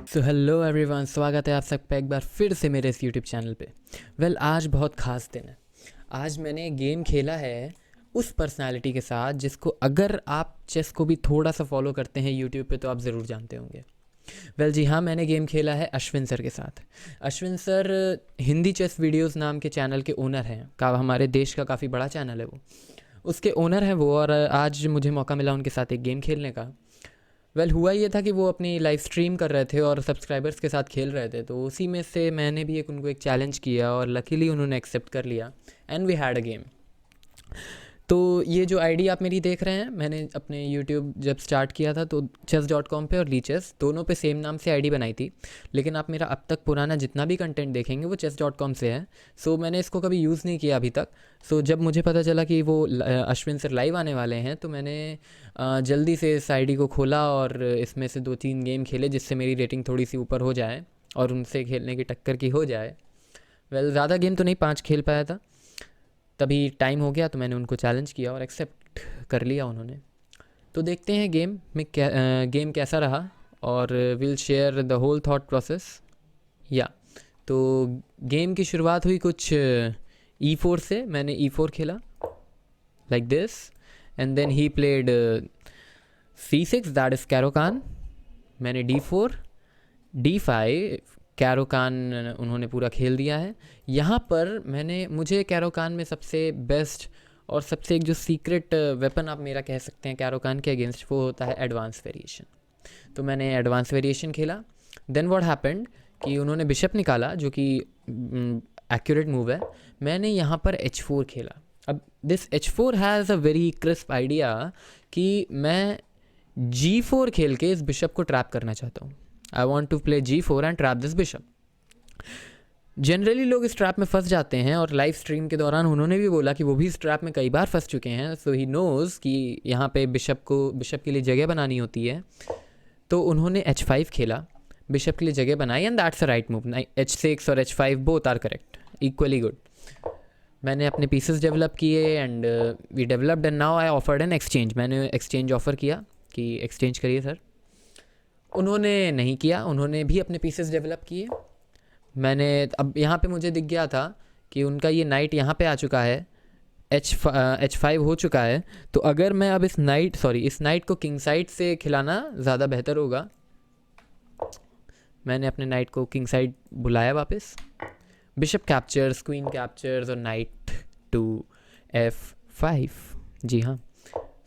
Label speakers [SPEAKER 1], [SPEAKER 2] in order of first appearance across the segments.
[SPEAKER 1] So hello everyone, स्वागत है आप सबका एक बार फिर से मेरे इस यूट्यूब चैनल पे। आज बहुत ख़ास दिन है। आज मैंने गेम खेला है उस पर्सनालिटी के साथ जिसको अगर आप चेस को भी थोड़ा सा फॉलो करते हैं यूट्यूब पे तो आप ज़रूर जानते होंगे। जी हाँ, मैंने गेम खेला है अश्विन सर के साथ। Ashwin sir Hindi chess videos नाम के चैनल के ओनर हैं। हमारे देश का काफ़ी बड़ा चैनल है वो, उसके ओनर हैं वो। और आज मुझे मौका मिला उनके साथ एक गेम खेलने का। हुआ ये था कि वो अपनी लाइव स्ट्रीम कर रहे थे और सब्सक्राइबर्स के साथ खेल रहे थे, तो उसी में से मैंने भी उनको एक चैलेंज किया और लकीली उन्होंने एक्सेप्ट कर लिया and we had a game. तो ये जो आईडी आप मेरी देख रहे हैं, मैंने अपने यूट्यूब जब स्टार्ट किया था तो chess.com पे और लीचेस दोनों पे सेम नाम से आईडी बनाई थी, लेकिन आप मेरा अब तक पुराना जितना भी कंटेंट देखेंगे वो chess.com से है। सो मैंने इसको कभी यूज़ नहीं किया अभी तक। सो जब मुझे पता चला कि वो अश्विन सर लाइव आने वाले हैं तो मैंने जल्दी से इस आईडी को खोला और इसमें से 2-3 गेम खेले जिससे मेरी रेटिंग थोड़ी सी ऊपर हो जाए और उनसे खेलने की टक्कर की हो जाए। ज़्यादा गेम तो नहीं, 5 खेल पाया था। तभी टाइम हो गया तो मैंने उनको चैलेंज किया और एक्सेप्ट कर लिया उन्होंने। तो देखते हैं गेम कैसा रहा और will share the whole thought process. या तो गेम की शुरुआत हुई कुछ E4 से। मैंने E4 खेला like this and then he played C6, that is Caro Kann. मैंने D4, D5, कैरोकान उन्होंने पूरा खेल दिया है। यहाँ पर मुझे कैरोकान में सबसे बेस्ट और सबसे एक जो सीक्रेट वेपन आप मेरा कह सकते हैं कैरोकान के अगेंस्ट, वो होता है एडवांस वेरिएशन। तो मैंने एडवांस वेरिएशन खेला। देन व्हाट हैपेंड कि उन्होंने बिशप निकाला जो कि एक्यूरेट मूव है। मैंने यहाँ पर H4 खेला। अब this H4 has a very crisp idea कि मैं G4 खेल के इस बिशप को ट्रैप करना चाहता हूँ। I want to play G4 and trap this bishop. Generally लोग इस ट्रैप में फंस जाते हैं और लाइव स्ट्रीम के दौरान उन्होंने भी बोला कि वो भी इस ट्रैप में कई बार फंस चुके हैं। सो ही नोज़ कि यहाँ पे बिशप के लिए जगह बनानी होती है। तो उन्होंने H5 खेला, बिशप के लिए जगह बनाई and that's a right move. H6 और H5 both are correct, equally good. मैंने अपने पीसेस डेवलप किए and we developed and now I offered an exchange. मैंने एक्सचेंज ऑफ़र किया कि एक्सचेंज करिए सर। उन्होंने नहीं किया, उन्होंने भी अपने पीसेस डेवलप किए। अब यहाँ पे मुझे दिख गया था कि उनका ये नाइट यहाँ पे आ चुका है, H5 हो चुका है। तो अगर मैं अब इस नाइट को किंग साइड से खिलाना ज़्यादा बेहतर होगा। मैंने अपने नाइट को किंग साइड बुलाया वापस। बिशप कैप्चर्स, क्वीन कैप्चर्स और नाइट टू F5। जी हाँ,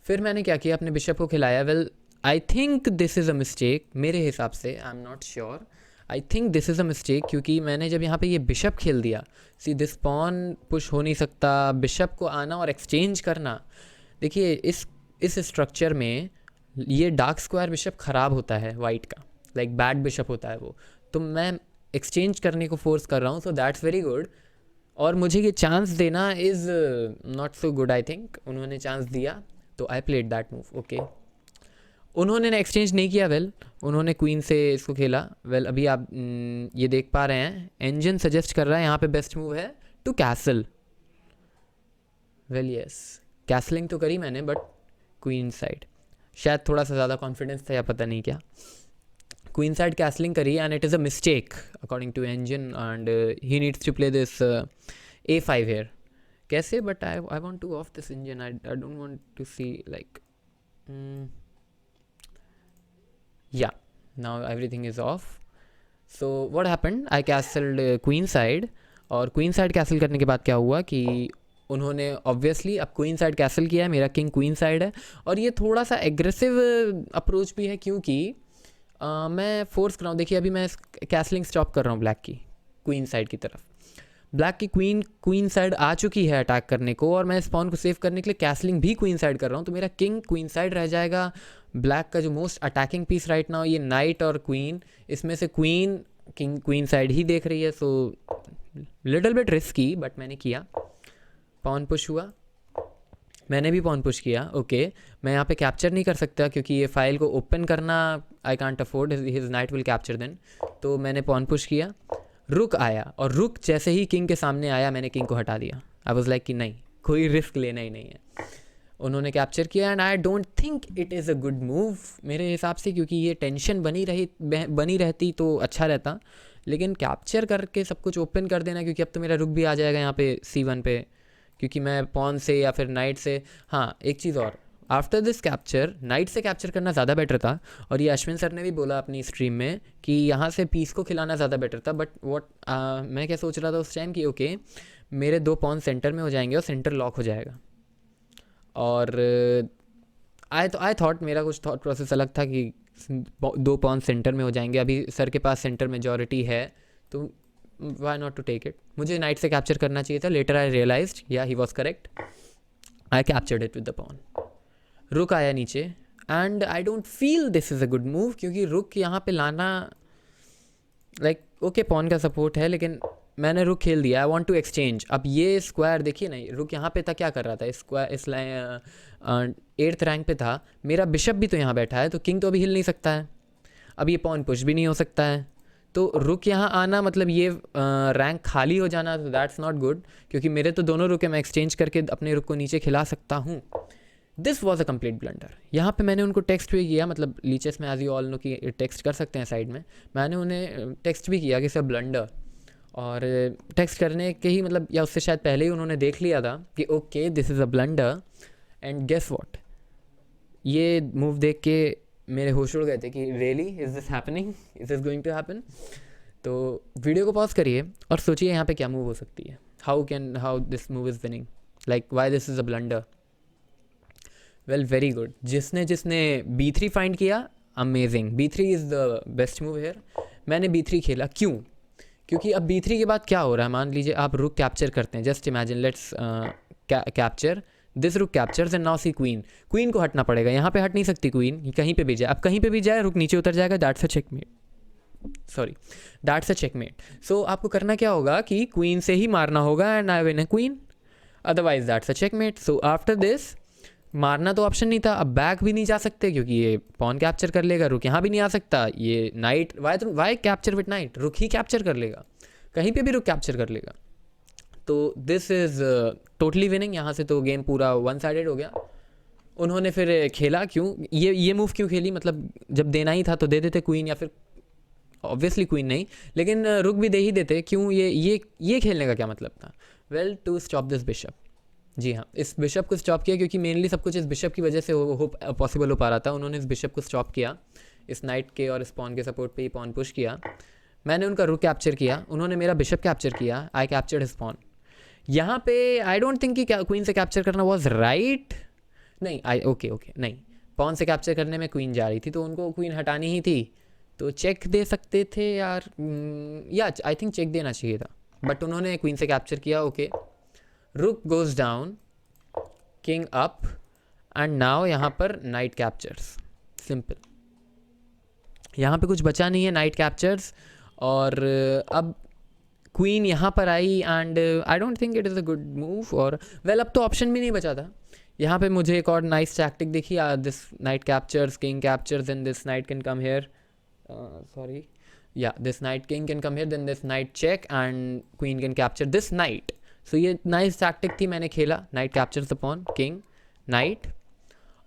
[SPEAKER 1] फिर मैंने क्या किया, अपने बिशप को खिलाया। I think this is a mistake मेरे हिसाब से, I am not sure. I think this is a mistake क्योंकि मैंने जब यहाँ पे ये बिशप खेल दिया, सी दिस पॉन पुश हो नहीं सकता। बिशप को आना और एक्सचेंज करना, देखिए इस स्ट्रक्चर में ये डार्क स्क्वायर बिशप ख़राब होता है वाइट का, लाइक बैड बिशप होता है वो। तो मैं एक्सचेंज करने को फोर्स कर रहा हूँ, सो दैट्स वेरी गुड। और मुझे ये चांस देना is not so good. I think उन्होंने चांस दिया तो I played that move. Okay, उन्होंने एक्सचेंज नहीं किया। उन्होंने क्वीन से इसको खेला। अभी आप ये देख पा रहे हैं, इंजन सजेस्ट कर रहा है यहाँ पे बेस्ट मूव है टू कैसल। यस, कैसलिंग तो करी मैंने, बट क्वीन साइड शायद थोड़ा सा ज़्यादा कॉन्फिडेंस था या पता नहीं क्या। क्वीन साइड कैसलिंग करी and it is a mistake according to engine and he needs to play this A5 here. कैसे, but I want to off this engine. I don't want to see like yeah, now everything is off. So what happened, I castled queen side। और queen side castle करने के बाद क्या हुआ कि उन्होंने obviously अब क्वीन साइड कैसल किया है, मेरा किंग क्वीन साइड है। और ये थोड़ा सा एग्रेसिव अप्रोच भी है क्योंकि मैं फोर्स कर रहा हूँ। देखिए अभी मैं कैसलिंग स्टॉप कर रहा हूँ ब्लैक की क्वीन साइड की तरफ। ब्लैक की क्वीन साइड आ चुकी है अटैक करने को और मैं इस पॉन को सेव करने के लिए कैसलिंग भी क्वीन साइड कर रहा हूँ। तो मेरा किंग क्वीन साइड रह जाएगा। ब्लैक का जो most attacking piece right now ये नाइट और क्वीन, इसमें से क्वीन किंग क्वीन साइड ही देख रही है। So little bit risky, but मैंने किया। पॉन पुश हुआ, मैंने भी पॉन पुश किया। ओके, मैं यहाँ पे कैप्चर नहीं कर सकता क्योंकि ये फाइल को ओपन करना I can't afford, his knight will capture then. तो मैंने पॉन पुश किया, रुक आया और रुक जैसे ही किंग के सामने आया मैंने किंग को हटा दिया। आई वाज लाइक कि नहीं, कोई रिस्क लेना ही नहीं है। उन्होंने कैप्चर किया and I don't think it is a good move मेरे हिसाब से, क्योंकि ये टेंशन बनी रहती तो अच्छा रहता। लेकिन कैप्चर करके सब कुछ ओपन कर देना, क्योंकि अब तो मेरा रुक भी आ जाएगा यहाँ पे C1 पे, क्योंकि मैं पॉन से या फिर नाइट से। हाँ, एक चीज़ और, आफ्टर दिस कैप्चर नाइट से कैप्चर करना ज़्यादा बेटर था। और ये अश्विन सर ने भी बोला अपनी स्ट्रीम में कि यहाँ से पीस को खिलाना ज़्यादा बेटर था। बट मैं क्या सोच रहा था उस टाइम कि ओके मेरे 2 पॉन सेंटर में हो जाएंगे और सेंटर लॉक हो जाएगा। और आई थॉट, मेरा कुछ थॉट प्रोसेस अलग था कि 2 पॉन सेंटर में हो जाएंगे, अभी सर के पास सेंटर मेजॉरिटी है तो why not to take it. मुझे नाइट से कैप्चर करना चाहिए था। लेटर आई रियलाइज्ड या he was correct, I captured it with the pawn. Rook आया नीचे and I don't feel this is a good move, क्योंकि रुक यहाँ पे लाना लाइक ओके पॉन का सपोर्ट है, लेकिन मैंने रुक खेल दिया। I want to exchange. अब ये स्क्वायर देखिए ना, रुक यहाँ पे था, क्या कर रहा था, स्क्वायर इस 8th रैंक पे था। मेरा बिशप भी तो यहाँ बैठा है, तो किंग तो अभी हिल नहीं सकता है, अब ये पॉन पुश भी नहीं हो सकता है। तो रुक यहाँ आना मतलब ये रैंक खाली हो जाना, तो दैट्स नॉट गुड, क्योंकि मेरे तो दोनों रुक है, मैं एक्सचेंज करके अपने रुक को नीचे खिला सकता हूँ। This was a complete blunder. यहाँ पे मैंने उनको टेक्स्ट भी किया, मतलब लीचेस में एज यू ऑल नो कि टेक्स्ट कर सकते हैं साइड में, मैंने उन्हें टेक्स्ट भी किया कि सर ब्लंडर। और टेक्स्ट करने के ही मतलब या उससे शायद पहले ही उन्होंने देख लिया था कि okay this is a blunder. And guess what, ये मूव देख के मेरे होश उड़ गए थे कि really is this happening, is this going to happen. तो वीडियो को पॉज करिए और सोचिए यहाँ पे क्या मूव हो सकती है, how this move is winning, like why this is a blunder. Well very good, जिसने B3 फाइंड किया, amazing. B3 is the best move here. मैंने B3 खेला, क्यों? क्योंकि अब B3 के बाद क्या हो रहा है, मान लीजिए आप रुक कैप्चर करते हैं, just imagine let's capture this रुक captures and now see queen को हटना पड़ेगा। यहाँ पे हट नहीं सकती क्वीन, कहीं पे भी जाए, अब कहीं पे भी जाए रुक नीचे उतर जाएगा, दैट्स अ चेकमेट। सो आपको करना क्या होगा कि क्वीन से ही मारना होगा and I win a queen, otherwise that's a checkmate. So after this मारना तो ऑप्शन नहीं था, अब बैक भी नहीं जा सकते क्योंकि ये पॉन कैप्चर कर लेगा, रुक यहाँ भी नहीं आ सकता, ये knight why capture with knight, rook ही कैप्चर कर लेगा, कहीं पे भी रुक कैप्चर कर लेगा। तो दिस इज़ टोटली विनिंग। यहाँ से तो गेम पूरा 1 साइडेड हो गया। उन्होंने फिर खेला क्यों, ये मूव क्यों खेली, मतलब जब देना ही था तो दे देते क्वीन, या फिर ऑब्वियसली क्वीन नहीं, लेकिन रुक भी दे ही देते, क्यों ये खेलने का क्या मतलब था? Well, to stop this bishop. जी हाँ, इस बिशप को स्टॉप किया, क्योंकि मेनली सब कुछ इस बिशप की वजह से पॉसिबल हो पा रहा था। उन्होंने इस बिशप को स्टॉप किया, इस नाइट के और इस पॉन के सपोर्ट पे ही पॉन पुश किया। मैंने उनका रुक कैप्चर किया, उन्होंने मेरा बिशप कैप्चर किया, आई कैप्चर्ड हिज पॉन। यहाँ पे आई डोंट थिंक कि क्वीन से कैप्चर करना वॉज राइट। नहीं, ओके नहीं, पॉन से कैप्चर करने में क्वीन जा रही थी तो उनको क्वीन हटानी ही थी, तो चेक दे सकते थे यार, या आई थिंक चेक देना चाहिए था, बट उन्होंने क्वीन से कैप्चर किया। ओके, रुक goes down, king up, and now यहाँ पर नाइट कैप्चर्स, सिंपल। यहाँ पे कुछ बचा नहीं है, नाइट कैप्चर्स। और अब क्वीन यहाँ पर आई and I don't think it is a good move. और वेल अब तो ऑप्शन भी नहीं बचा था। यहाँ पे मुझे एक और नाइस टैक्टिक दिखी, this knight captures, king captures, then this knight can come here, sorry या this knight king can come here, then this knight check and queen can capture this knight. So ये nice tactic थी, मैंने खेला, knight captures upon king knight.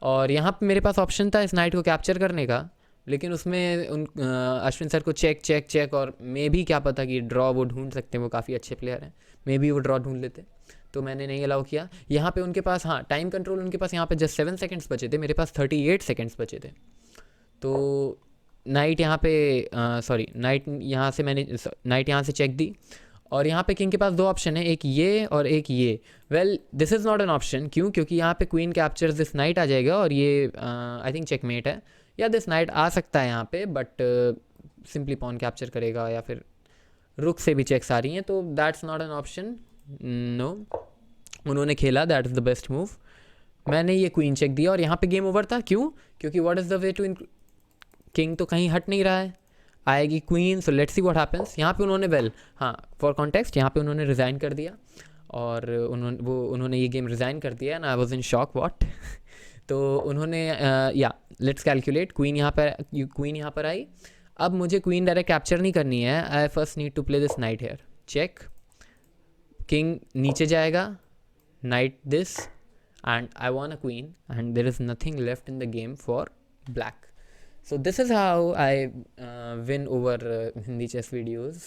[SPEAKER 1] और यहाँ पे मेरे पास option था इस नाइट को कैप्चर करने का, लेकिन उसमें अश्विन सर को चेक और मे भी क्या पता कि ड्रॉ वो ढूंढ सकते हैं, वो काफ़ी अच्छे प्लेयर हैं, मे भी वो ड्रॉ ढूंढ लेते, तो मैंने नहीं अलाउ किया। यहाँ पे उनके पास, हाँ, टाइम कंट्रोल उनके पास यहाँ पे जस्ट 7 सेकेंड्स बचे थे, मेरे पास 38 सेकेंड्स बचे थे। तो नाइट यहाँ पे सॉरी नाइट यहाँ से मैंने नाइट यहाँ से चेक दी, और यहाँ पे किंग के पास 2 ऑप्शन है, एक ये और एक ये। Well this is not an option, क्यों? क्योंकि यहाँ पे क्वीन कैप्चर्स दिस नाइट आ जाएगा और ये आई थिंक चेकमेट है, या दिस नाइट आ सकता है यहाँ पे, बट सिंपली पॉन कैप्चर करेगा, या फिर रुक से भी चेक्स आ रही हैं, तो that's not an option, no. उन्होंने खेला, that is the best move. मैंने ये क्वीन चेक दिया और यहाँ पे गेम ओवर था, क्यों? क्योंकि what is the way to, king तो कहीं हट नहीं रहा है, आएगी queen, so let's see what happens. यहाँ पे उन्होंने, वेल हाँ, फॉर कॉन्टेक्स्ट, यहाँ पे उन्होंने रिज़ाइन कर दिया, और उन्होंने ये गेम रिज़ाइन कर दिया and I was in shock, what. तो उन्होंने या लेट्स कैलकुलेट, क्वीन यहाँ पर आई। अब मुझे क्वीन डायरेक्ट कैप्चर नहीं करनी है, I first need to play this knight here, check, king नीचे जाएगा, knight this and I won a queen, and there is nothing left in the game for black. So this is how I win over Hindi chess videos.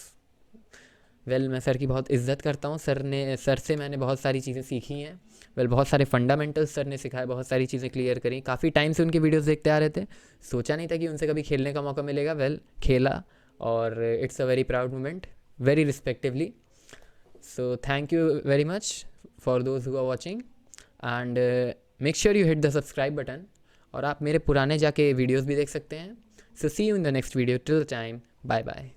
[SPEAKER 1] मैं sir की बहुत इज़्ज़त करता हूँ. Sir से मैंने बहुत सारी चीज़ें सीखी हैं. बहुत सारे फंडामेंटल्स सर ने सिखाए, बहुत सारी चीज़ें क्लियर करी. काफ़ी टाइम से उनके वीडियोस देखते आ रहे थे. सोचा नहीं था कि उनसे कभी खेलने का मौका मिलेगा. खेला, और it's a very proud moment, very respectively. So thank you very much for those who are watching, and make sure you hit the subscribe button. और आप मेरे पुराने जाके वीडियोज़ भी देख सकते हैं. So see you in the next video. Till the time, bye bye.